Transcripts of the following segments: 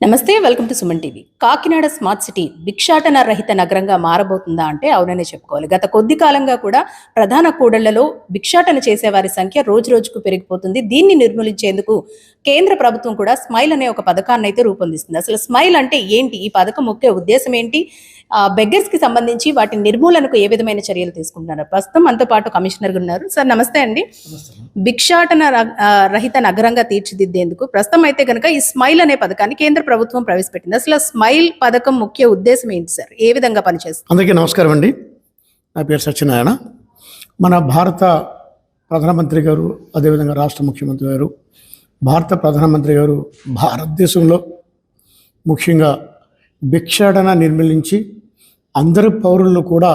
నమస్తే, welcome to Suman TV. Kakinada smart city భిక్షాటన రహిత నగరంగా మారబోతుందా అంటే అవుననే చెప్పుకోవాలి. గత కొద్ది కాలంగా కూడా ప్రధాన కూడళ్లలో భిక్షాటన చేసేవారి సంఖ్య రోజు రోజుకు పెరిగిపోతుంది. దీన్ని నిర్మూలించేందుకు కేంద్ర ప్రభుత్వం కూడా స్మైల్ అనే ఒక పథకాన్ని అయితే రూపొందిస్తుంది. అసలు స్మైల్ అంటే ఏంటి, ఈ పథకం ముఖ్య ఉద్దేశం ఏంటి, బెగ్గర్స్ కి సంబంధించి వాటి నిర్మూలనకు ఏ విధమైన చర్యలు తీసుకుంటున్నారు? ప్రస్తుతం మనతో పాటు కమిషనర్ ఉన్నారు. సార్ నమస్తే అండి. భిక్షాటన రహిత నగరంగా తీర్చిదిద్దేందుకు ప్రస్తుతం అయితే కనుక ఈ స్మైల్ అనే పథకాన్ని కేంద్ర ప్రభుత్వం ప్రవేశపెట్టింది. అసలు స్మైల్ పథకం ముఖ్య ఉద్దేశం ఏంటి సార్, ఏ విధంగా పనిచేస్తుంది? అందరికీ నమస్కారం అండి. నా పేరు సత్యనారాయణ. మన భారత ప్రధానమంత్రి గారు, అదేవిధంగా రాష్ట్ర ముఖ్యమంత్రి గారు, భారత ప్రధానమంత్రి గారు భారతదేశంలో ముఖ్యంగా భిక్షాటన నిర్మూలించి అందరు పౌరులు కూడా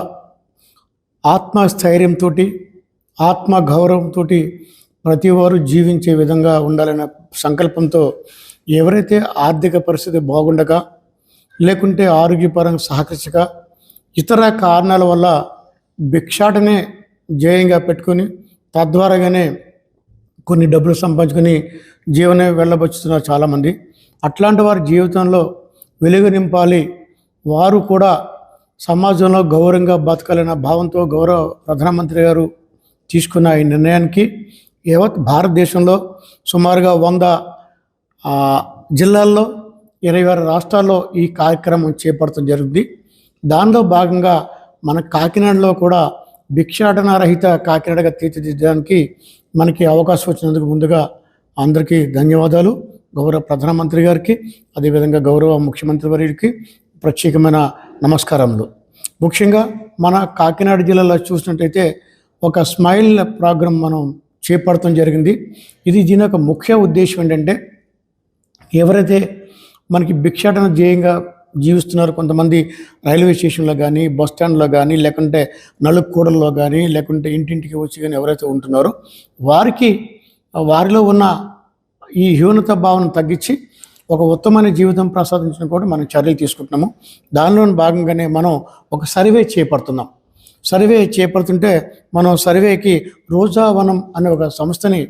ఆత్మస్థైర్యంతో, ఆత్మగౌరవంతో ప్రతి వారు జీవించే విధంగా ఉండాలనే సంకల్పంతో ఎవరైతే ఆర్థిక పరిస్థితి బాగుండగా, లేకుంటే ఆరోగ్యపరంగా సహకరించక, ఇతర కారణాల వల్ల భిక్షాటనే ధ్యేయంగా పెట్టుకొని తద్వారాగానే కొన్ని డబ్బులు సంపాదించుకొని జీవనం వెళ్ళబోతున్నారు చాలామంది. అట్లాంటి వారి జీవితంలో వెలుగు నింపాలి, వారు కూడా సమాజంలో గౌరవంగా బతకాలన్న భావంతో గౌరవ ప్రధానమంత్రి గారు తీసుకున్న ఈ నిర్ణయానికి యావత్ భారతదేశంలో సుమారుగా 100 జిల్లాల్లో 26 రాష్ట్రాల్లో ఈ కార్యక్రమం చేపట్టడం జరుగుతుంది. దానిలో భాగంగా మన కాకినాడలో కూడా భిక్షాటన రహిత కాకినాడగా తీర్చిదిద్దడానికి మనకి అవకాశం వచ్చినందుకు ముందుగా అందరికీ ధన్యవాదాలు. గౌరవ ప్రధానమంత్రి గారికి, అదేవిధంగా గౌరవ ముఖ్యమంత్రి వర్యుడికి ప్రత్యేకమైన నమస్కారములు. ముఖ్యంగా మన కాకినాడ జిల్లాలో చూసినట్టయితే ఒక స్మైల్ ప్రోగ్రాం మనం చేపడటం జరిగింది. దీని యొక్క ముఖ్య ఉద్దేశం ఏంటంటే, ఎవరైతే మనకి భిక్షాటన ధ్యేయంగా జీవిస్తున్నారు, కొంతమంది రైల్వే స్టేషన్లో కానీ, బస్ స్టాండ్లో కానీ, లేకుంటే నలుకూడల్లో కానీ, లేకుంటే ఇంటింటికి వచ్చి కానీ ఎవరైతే ఉంటున్నారో వారిలో ఉన్న ఈ హ్యూనత భావన తగ్గించి ఒక ఉత్తమమైన జీవితం ప్రసాదించడం కూడా మనం చర్యలు తీసుకుంటున్నాము. దానిలో భాగంగానే మనం ఒక సర్వే చేపడుతున్నాం. సర్వే చేపడుతుంటే మనం సర్వేకి రోజావనం అనే ఒక సంస్థని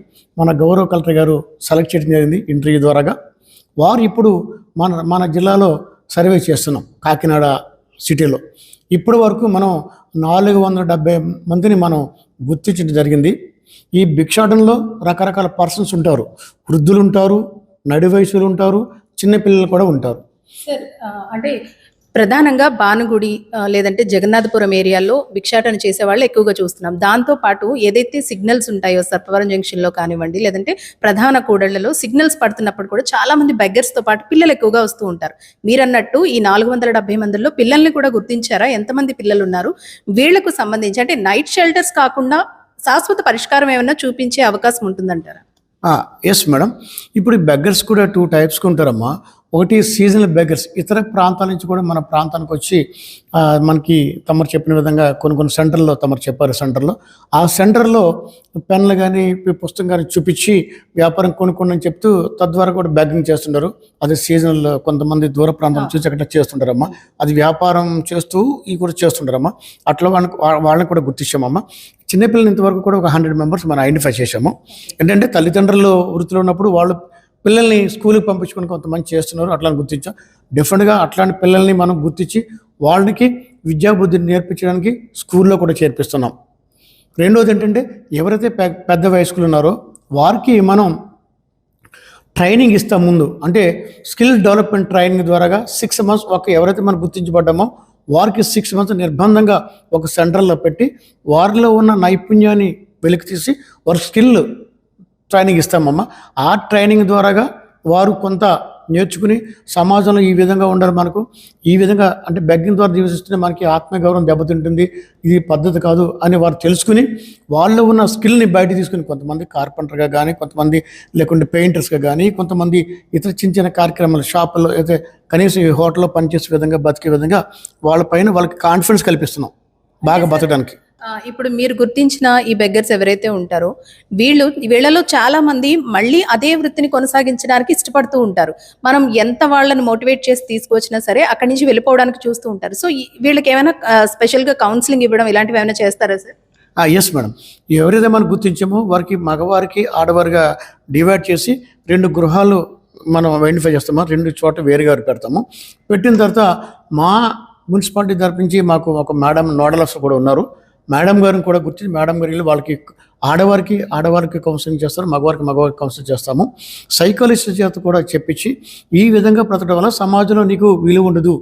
మన గౌరవ కలెక్టర్ గారు సెలెక్ట్ చేయడం జరిగింది ఇంటర్వ్యూ ద్వారాగా. వారు ఇప్పుడు మన జిల్లాలో సర్వే చేస్తున్నాం. కాకినాడ సిటీలో ఇప్పటి వరకు మనం 470 మందిని మనం గుర్తించడం జరిగింది. ఈ భిక్షాటనలో రకరకాల పర్సన్స్ ఉంటారు. వృద్ధులు ఉంటారు, నడి వయసులు ఉంటారు, చిన్నపిల్లలు కూడా ఉంటారు. సార్ అంటే ప్రధానంగా భానుగుడి లేదంటే జగన్నాథపురం ఏరియాలో భిక్షాటన చేసే వాళ్ళు ఎక్కువగా చూస్తున్నాం. దాంతో పాటు ఏదైతే సిగ్నల్స్ ఉంటాయో సర్పవరం జంక్షన్లో కానివ్వండి, లేదంటే ప్రధాన కూడళ్లలో సిగ్నల్స్ పడుతున్నప్పుడు కూడా చాలా మంది బెగ్గర్స్తో పాటు పిల్లలు ఎక్కువగా వస్తూ ఉంటారు. మీరన్నట్టు ఈ 470 మందిలో పిల్లల్ని కూడా గుర్తించారా? ఎంతమంది పిల్లలు ఉన్నారు? వీళ్లకు సంబంధించి అంటే నైట్ షెల్టర్స్ కాకుండా శాశ్వత పరిష్కారం ఏమైనా చూపించే అవకాశం ఉంటుందంటారా? Yes madam. ఇప్పుడు బెగ్గర్స్ కూడా 2 టైప్స్కి ఉంటారమ్మా. ఒకటి సీజనల్ బెగ్గర్స్, ఇతర ప్రాంతాల నుంచి కూడా మన ప్రాంతానికి వచ్చి మనకి తమరు చెప్పిన విధంగా కొన్ని సెంటర్లో తమరు చెప్పారు. ఆ సెంటర్లో పెన్లు కానీ పుస్తకం కానీ చూపించి వ్యాపారం కొనుక్కోండి అని చెప్తూ తద్వారా కూడా బెగ్గింగ్ చేస్తుంటారు. అది సీజనల్, కొంతమంది దూర ప్రాంతం చూసి అక్కడ చేస్తుంటారమ్మా. అది వ్యాపారం చేస్తూ ఈ కూడా చేస్తుంటారమ్మా. అట్లా వాళ్ళని కూడా గుర్తించామమ్మా. చిన్నపిల్లలు ఇంతవరకు కూడా ఒక 100 మెంబర్స్ మనం ఐడెంటిఫై చేసాము. ఏంటంటే తల్లిదండ్రులు వృత్తిలో ఉన్నప్పుడు వాళ్ళు పిల్లల్ని స్కూల్కి పంపించుకొని కొంతమంది చేస్తున్నారు, అట్లా గుర్తించాం. డెఫినెట్గా అట్లాంటి పిల్లల్ని మనం గుర్తించి వాళ్ళకి విద్యాబుద్ధిని నేర్పించడానికి స్కూల్లో కూడా చేర్పిస్తున్నాం. రెండోది ఏంటంటే, ఎవరైతే పెద్ద వయస్కులు ఉన్నారో వారికి మనం ట్రైనింగ్ ఇస్తాం ముందు. అంటే స్కిల్ డెవలప్మెంట్ ట్రైనింగ్ ద్వారాగా 6 months ఎవరైతే మనం గుర్తించబడ్డామో వారికి 6 months నిర్బంధంగా ఒక సెంటర్లో పెట్టి వారిలో ఉన్న నైపుణ్యాన్ని వెలికి తీసి వారి స్కిల్ ట్రైనింగ్ ఇస్తామమ్మా. ఆ ట్రైనింగ్ ద్వారాగా వారు కొంత నేర్చుకుని సమాజంలో ఈ విధంగా ఉండాలి, మనకు ఈ విధంగా అంటే బెగ్గింగ్ ద్వారా జీవిస్తుంటే మనకి ఆత్మగౌరవం దెబ్బతింటుంది, ఇది పద్ధతి కాదు అని వారు తెలుసుకుని వాళ్ళు ఉన్న స్కిల్ని బయట తీసుకుని కొంతమంది కార్పెంటర్గా కానీ, కొంతమంది లేకుంటే పెయింటర్స్గా కానీ, కొంతమంది ఇతర చిన్న కార్యక్రమాలు షాపుల్లో అయితే కనీసం ఈ హోటల్లో పనిచేసే విధంగా బతికే విధంగా వాళ్ళకి కాన్ఫిడెన్స్ కల్పిస్తున్నాం బాగా బతకడానికి. ఇప్పుడు మీరు గుర్తించిన ఈ బెగ్గర్స్ ఎవరైతే ఉంటారో వీళ్ళలో చాలా మంది మళ్ళీ అదే వృత్తిని కొనసాగించడానికి ఇష్టపడుతూ ఉంటారు. మనం ఎంత వాళ్ళని మోటివేట్ చేసి తీసుకొచ్చినా సరే అక్కడి నుంచి వెళ్ళిపోవడానికి చూస్తూ ఉంటారు. సో వీళ్ళకి ఏమైనా స్పెషల్గా కౌన్సిలింగ్ ఇవ్వడం ఇలాంటివి ఏమైనా చేస్తారా సార్? Yes madam. ఎవరైతే మనం గుర్తించామో వారికి మగవారికి ఆడవారిగా డివైడ్ చేసి 2 గృహాలు మనం ఐడెంటిఫై చేస్తాము, 2 చోట వేరుగా పెడతాము. పెట్టిన తర్వాత మా మున్సిపాలిటీ తరపు నుంచి మాకు ఒక మేడం నోడల్ ఆఫీసర్ కూడా ఉన్నారు. మేడం గారిని కూడా గుర్తించి మేడం గారు వెళ్ళి వాళ్ళకి ఆడవారికి కౌన్సిలింగ్ చేస్తారు, మగవారికి కౌన్సిలింగ్ చేస్తాము. సైకాలజిస్ట్ చేత కూడా చెప్పించి ఈ విధంగా బ్రతకడం వల్ల సమాజంలో నీకు విలువ ఉండదు,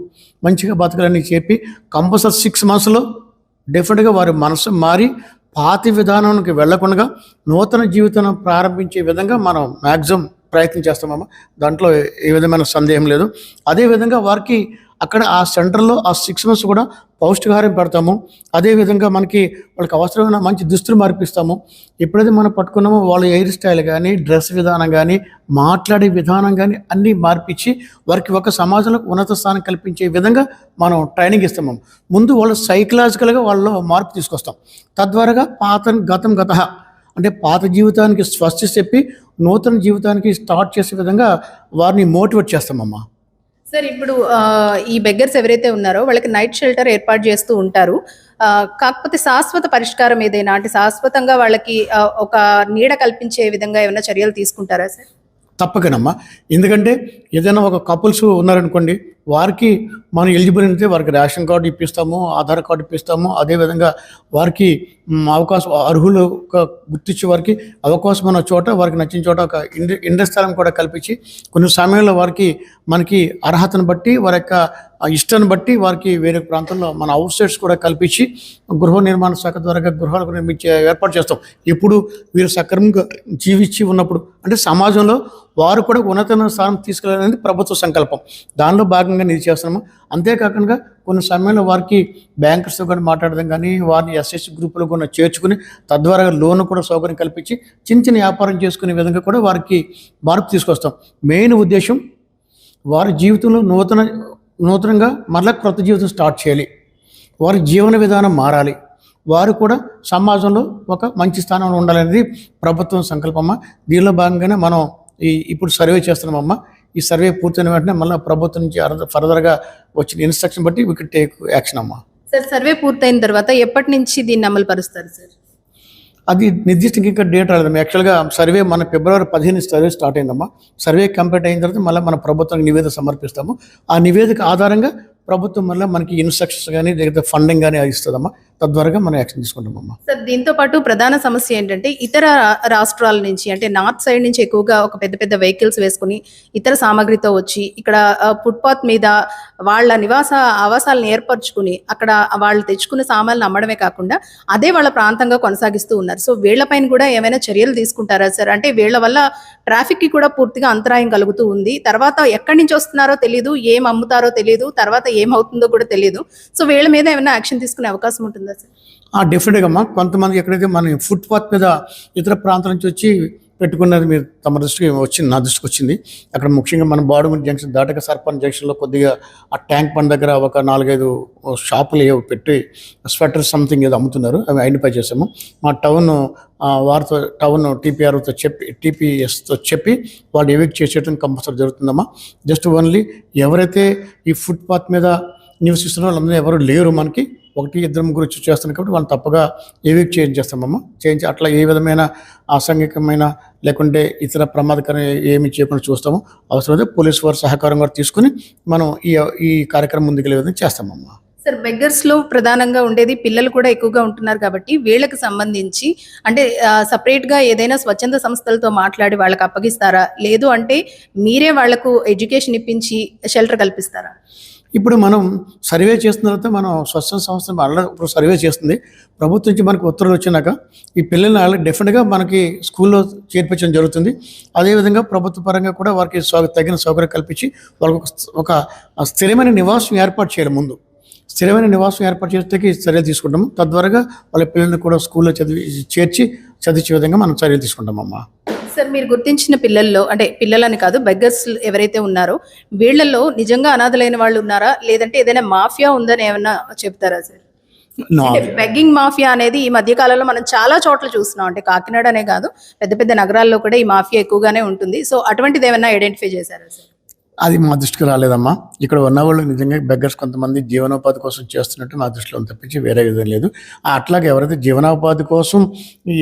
మంచిగా బతకాలని చెప్పి కంపల్సరీ 6 monthsలో డెఫినెట్గా వారి మనసు మారి పాత విధానానికి వెళ్లకుండా నూతన జీవితం ప్రారంభించే విధంగా మనం మ్యాక్సిమం ప్రయత్నం చేస్తామమ్మా. దాంట్లో ఏ విధమైన సందేహం లేదు. అదేవిధంగా వారికి అక్కడ ఆ సెంటర్లో ఆ 6 months కూడా పౌష్టికాహారం పెడతాము. అదేవిధంగా వాళ్ళకి అవసరమైన మంచి దుస్తులు మార్పిస్తాము. ఎప్పుడైతే మనం పట్టుకున్నామో వాళ్ళ హెయిర్ స్టైల్ కానీ, డ్రెస్ విధానం కానీ, మాట్లాడే విధానం కానీ అన్నీ మార్పించి వారికి ఒక సమాజంలో ఉన్నత స్థానం కల్పించే విధంగా మనం ట్రైనింగ్ ఇస్తాము. ముందు వాళ్ళు సైకలాజికల్గా వాళ్ళలో మార్పు తీసుకొస్తాం. తద్వారాగా గత అంటే పాత జీవితానికి స్వస్తి చెప్పి నూతన జీవితానికి స్టార్ట్ చేసే విధంగా వారిని మోటివేట్ చేస్తామమ్మా. సార్ ఇప్పుడు ఈ బెగ్గర్స్ ఎవరైతే ఉన్నారో వాళ్ళకి నైట్ షెల్టర్ ఏర్పాటు చేస్తూ ఉంటారు. కాకపోతే శాశ్వత పరిష్కారం ఏదైనా అంటే శాశ్వతంగా వాళ్ళకి ఒక నీడ కల్పించే విధంగా ఏమైనా చర్యలు తీసుకుంటారా సార్? తప్పకనమ్మా. ఎందుకంటే ఏదైనా ఒక కపుల్స్ ఉన్నారనుకోండి, వారికి మనం ఎలిజిబుల్ అయితే వారికి రేషన్ కార్డు ఇప్పిస్తాము, ఆధార్ కార్డు ఇప్పిస్తాము. అదేవిధంగా వారికి అవకాశం అర్హులు గుర్తించే వారికి అవకాశం ఉన్న చోట వారికి నచ్చిన చోట ఒక ఇండ్ల స్థలం కూడా కల్పించి కొన్ని సమయంలో మనకి అర్హతను బట్టి వారి యొక్క ఇష్టాన్ని బట్టి వారికి వేరే ప్రాంతంలో మన అవుట్ సైడ్స్ కూడా కల్పించి గృహ నిర్మాణ శాఖ ద్వారా గృహాలకు నిర్మించే ఏర్పాటు చేస్తాం. ఇప్పుడు వీరు సక్రమంగా జీవించి ఉన్నప్పుడు అంటే సమాజంలో వారు కూడా ఉన్నతమైన స్థానం తీసుకెళ్ళాలనేది ప్రభుత్వ సంకల్పం. దానిలో భాగంగా ఇది చేస్తున్నాము. అంతేకాకుండా కొన్ని సమయంలో వారికి బ్యాంకర్స్తో కూడా మాట్లాడడం కానీ, వారిని ఎస్ఎస్సి గ్రూపులో కూడా చేర్చుకుని తద్వారా లోన్ కూడా సౌకర్యం కల్పించి చిన్న వ్యాపారం చేసుకునే విధంగా కూడా వారికి మార్పు తీసుకొస్తాం. మెయిన్ ఉద్దేశం వారి జీవితంలో నూతనంగా మరలా క్రొత్త జీవితం స్టార్ట్ చేయాలి, వారి జీవన విధానం మారాలి, వారు కూడా సమాజంలో ఒక మంచి స్థానంలో ఉండాలనేది ప్రభుత్వం సంకల్పమ్మ. దీనిలో భాగంగానే మనం ఇప్పుడు సర్వే చేస్తున్నామమ్మా. ఈ సర్వే పూర్తయిన వెంటనే మళ్ళీ ప్రభుత్వం నుంచి ఫర్దర్గా వచ్చిన ఇన్స్ట్రక్షన్ బట్టి వీ కెన్ టేక్ యాక్షన్ అమ్మా. సార్ సర్వే పూర్తయిన తర్వాత ఎప్పటి నుంచి దీన్ని అమలు పరుస్తారు సార్? అది నిర్దిష్టంగా ఇంకా డేట్ రాలేదమ్మా. యాక్చువల్గా సర్వే మన February 15 సర్వే స్టార్ట్ అయిందమ్మా. సర్వే కంప్లీట్ అయిన తర్వాత మళ్ళీ మన ప్రభుత్వానికి నివేదిక సమర్పిస్తాము. ఆ నివేదిక ఆధారంగా ప్రభుత్వం వల్ల మనకి ఇన్స్ట్రక్షన్స్ కానీ లేకపోతే ఫండింగ్ కానీ ఇస్తుందమ్మా. తద్వారా మనం యాక్షన్ తీసుకుంటామమ్మా. సార్ దీంతో పాటు ప్రధాన సమస్య ఏంటంటే ఇతర రాష్ట్రాల నుంచి అంటే నార్త్ సైడ్ నుంచి ఎక్కువగా ఒక పెద్ద పెద్ద వెహికల్స్ వేసుకుని ఇతర సామాగ్రితో వచ్చి ఇక్కడ ఫుట్పాత్ మీద వాళ్ళ ఆవాసాలను ఏర్పరచుకుని అక్కడ వాళ్ళు తెచ్చుకున్న సామాన్లు అమ్మడమే కాకుండా అదే వాళ్ళ ప్రాంతంగా కొనసాగిస్తూ ఉన్నారు. సో వీళ్లపైన కూడా ఏమైనా చర్యలు తీసుకుంటారా సార్? అంటే వీళ్ళ వల్ల ట్రాఫిక్ కి కూడా పూర్తిగా అంతరాయం కలుగుతూ ఉంది. తర్వాత ఎక్కడి నుంచి వస్తున్నారో తెలియదు, ఏం అమ్ముతారో తెలియదు, తర్వాత ఏమవుతుందో కూడా తెలియదు. సో వీళ్ళ మీద ఏమైనా యాక్షన్ తీసుకునే అవకాశం ఉంటుందా సార్? డెఫినెట్గా అమ్మా. కొంతమంది ఎక్కడైతే మన ఫుట్పాత్ మీద ఇతర ప్రాంతాల నుంచి వచ్చి పెట్టుకున్నది మీరు తమ దృష్టికి వచ్చింది, నా దృష్టికి వచ్చింది. అక్కడ ముఖ్యంగా మన బాడుగుంట జంక్షన్ దాటక సర్పంచ్ జంక్షన్లో కొద్దిగా ఆ ట్యాంక్ బండ్ దగ్గర ఒక 4-5 షాపులు ఏవో పెట్టి స్వెటర్ సంథింగ్ ఏదో అమ్ముతున్నారు. అవి ఐడెంటిఫై చేసాము. మా టౌన్ టీపీఎస్తో చెప్పి వాళ్ళు ఎవిక్ట్ చేసేయడం కంపల్సరీ జరుగుతుందమ్మా. జస్ట్ ఓన్లీ ఎవరైతే ఈ ఫుట్పాత్ మీద నివసిస్తున్న వాళ్ళందరూ ఎవరు లేరు, మనకి 1-2 వచ్చి చేస్తున్నారు కాబట్టి వాళ్ళు తప్పగా ఎవిక్ట్ చేయించేస్తామమ్మా. చేయించి అట్లా ఏ విధమైన అసాంఘికమైన లేకుంటే ఇతర ప్రమాదకరం ఏమి చేయకుండా చూస్తాము. అవసరమైతే పోలీసు వారి సహకారం కూడా తీసుకుని మనం ఈ కార్యక్రమం ముందుకెళ్ళే విధంగా చేస్తామమ్మా. సార్ బెగ్గర్స్ లో ప్రధానంగా ఉండేది పిల్లలు కూడా ఎక్కువగా ఉంటున్నారు కాబట్టి వీళ్ళకి సంబంధించి అంటే సపరేట్ గా ఏదైనా స్వచ్ఛంద సంస్థలతో మాట్లాడి వాళ్ళకి అప్పగిస్తారా, లేదు అంటే మీరే వాళ్లకు ఎడ్యుకేషన్ ఇప్పించి షెల్టర్ కల్పిస్తారా? ఇప్పుడు మనం సర్వే చేస్తున్న తర్వాత మనం స్వచ్ఛంద సంస్థ ఇప్పుడు సర్వే చేస్తుంది. ప్రభుత్వం నుంచి మనకు ఉత్తర్వులు వచ్చినాక ఈ పిల్లల్ని డెఫినెట్గా మనకి స్కూల్లో చేర్పించడం జరుగుతుంది. అదేవిధంగా ప్రభుత్వ పరంగా కూడా వారికి తగిన సౌకర్యం కల్పించి వాళ్ళకి ఒక స్థిరమైన నివాసం ఏర్పాటు చేయాలి. ముందు స్థిరమైన నివాసం ఏర్పాటు చేసేకి చర్యలు తీసుకుంటాము. తద్వారా వాళ్ళ పిల్లల్ని కూడా స్కూల్లో చదివించే విధంగా మనం చర్యలు తీసుకుంటామమ్మా. సార్ మీరు గుర్తించిన పిల్లల్లో అంటే పిల్లలని కాదు బెగ్గర్స్ ఎవరైతే ఉన్నారో వీళ్ళల్లో నిజంగా అనాథలైన వాళ్ళు ఉన్నారా, లేదంటే ఏదైనా మాఫియా ఉందని ఏమన్నా చెప్తారా సార్? బెగ్గింగ్ మాఫియా అనేది ఈ మధ్య కాలంలో మనం చాలా చోట్ల చూస్తున్నాం. అంటే కాకినాడ అనే కాదు పెద్ద పెద్ద నగరాల్లో కూడా ఈ మాఫియా ఎక్కువగానే ఉంటుంది. సో అటువంటిది ఏమన్నా ఐడెంటిఫై చేశారా సార్? అది మా దృష్టికి రాలేదమ్మా. ఇక్కడ ఉన్నవాళ్ళు నిజంగా బెగ్గర్స్ కొంతమంది జీవనోపాధి కోసం చేస్తున్నట్టు మా దృష్టిలో ఉంది తప్పించి వేరే విధం లేదు. అట్లాగే ఎవరైతే జీవనోపాధి కోసం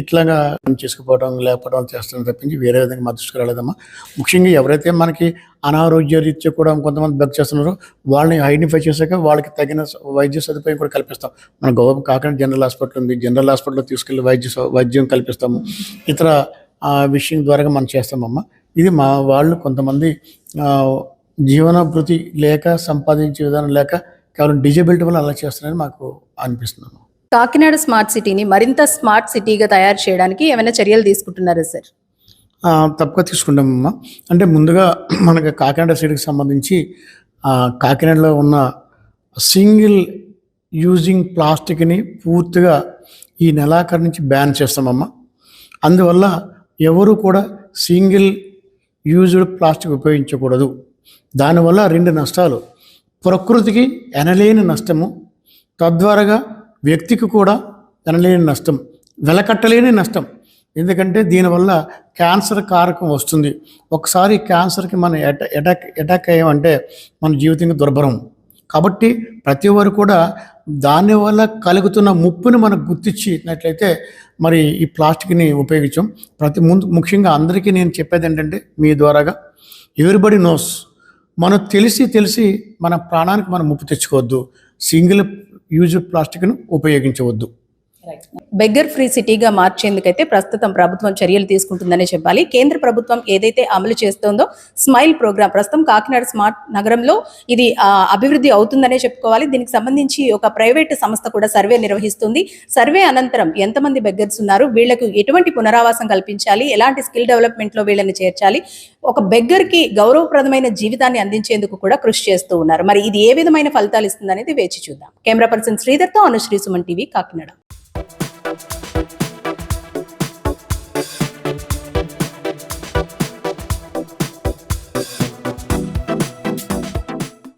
ఇట్లాగా చేసుకుపోవడం లేకపోవడం చేస్తున్నారు తప్పించి వేరే విధంగా మా దృష్టికి రాలేదమ్మా. ముఖ్యంగా ఎవరైతే మనకి అనారోగ్య రీత్యా కూడా కొంతమంది బెగ్ చేస్తున్నారో వాళ్ళని ఐడెంటిఫై చేశాక వాళ్ళకి తగిన వైద్య సదుపాయం కూడా కల్పిస్తాం. మన కాకినాడ జనరల్ హాస్పిటల్ ఉంది, జనరల్ హాస్పిటల్లో తీసుకెళ్ళి వైద్యం కల్పిస్తాము. ఇతర విషయం ద్వారా మనం చేస్తామమ్మా. ఇది మా వాళ్ళు కొంతమంది జీవనభృతి లేక సంపాదించే విధానం లేక కేవలం డిజబిలిటీ వల్ల అలా చేస్తున్నారని మాకు అనిపిస్తున్నాము. కాకినాడ స్మార్ట్ సిటీని మరింత స్మార్ట్ సిటీగా తయారు చేయడానికి ఏమైనా చర్యలు తీసుకుంటున్నారా సార్? తప్పక తీసుకుంటామమ్మా. అంటే ముందుగా మనకి కాకినాడ సిటీకి సంబంధించి కాకినాడలో ఉన్న సింగిల్ యూజింగ్ ప్లాస్టిక్ని పూర్తిగా ఈ నెలాఖరు నుంచి బ్యాన్ చేస్తామమ్మా. అందువల్ల ఎవరు కూడా సింగిల్ యూజ్డ్ ప్లాస్టిక్ ఉపయోగించకూడదు. దానివల్ల 2 నష్టాలు: ప్రకృతికి ఎనలేని నష్టము, తద్వారాగా వ్యక్తికి కూడా ఎనలేని నష్టం, వెలకట్టలేని నష్టం. ఎందుకంటే దీనివల్ల క్యాన్సర్ కారకం వస్తుంది. ఒకసారి క్యాన్సర్కి మనం అటాక్ అయ్యామంటే మన జీవితంగా దుర్భరం. కాబట్టి ప్రతి ఒక్కరు కూడా దానివల్ల కలుగుతున్న ముప్పుని మనకు గుర్తించినట్లయితే మరి ఈ ప్లాస్టిక్ని ఉపయోగించాం. ముఖ్యంగా అందరికీ నేను చెప్పేది ఏంటంటే మీ ద్వారాగా ఎవ్రీబడి నోస్, మనం తెలిసి మన ప్రాణానికి మనం ముప్పు తెచ్చుకోవద్దు. సింగిల్ యూజ్ ప్లాస్టిక్ను ఉపయోగించవద్దు. బెగ్గర్ ఫ్రీ సిటీగా మార్చేందుకైతే ప్రస్తుతం ప్రభుత్వం చర్యలు తీసుకుంటుందనే చెప్పాలి. కేంద్ర ప్రభుత్వం ఏదైతే అమలు చేస్తోందో స్మైల్ ప్రోగ్రామ్ ప్రస్తుతం కాకినాడ స్మార్ట్ నగరంలో ఇది అభివృద్ధి అవుతుందనే చెప్పుకోవాలి. దీనికి సంబంధించి ఒక ప్రైవేట్ సంస్థ కూడా సర్వే నిర్వహిస్తుంది. సర్వే అనంతరం ఎంతమంది బెగ్గర్స్ ఉన్నారు, వీళ్లకు ఎటువంటి పునరావాసం కల్పించాలి, ఎలాంటి స్కిల్ డెవలప్మెంట్లో వీళ్ళని చేర్చాలి, ఒక బెగ్గర్కి గౌరవప్రదమైన జీవితాన్ని అందించేందుకు కూడా కృషి చేస్తూ ఉన్నారు. మరి ఇది ఏ విధమైన ఫలితాలు ఇస్తుందనేది వేచి చూద్దాం. కెమెరా పర్సన్ శ్రీధర్తో అనుశ్రీ, సుమన్ టీవీ, కాకినాడ.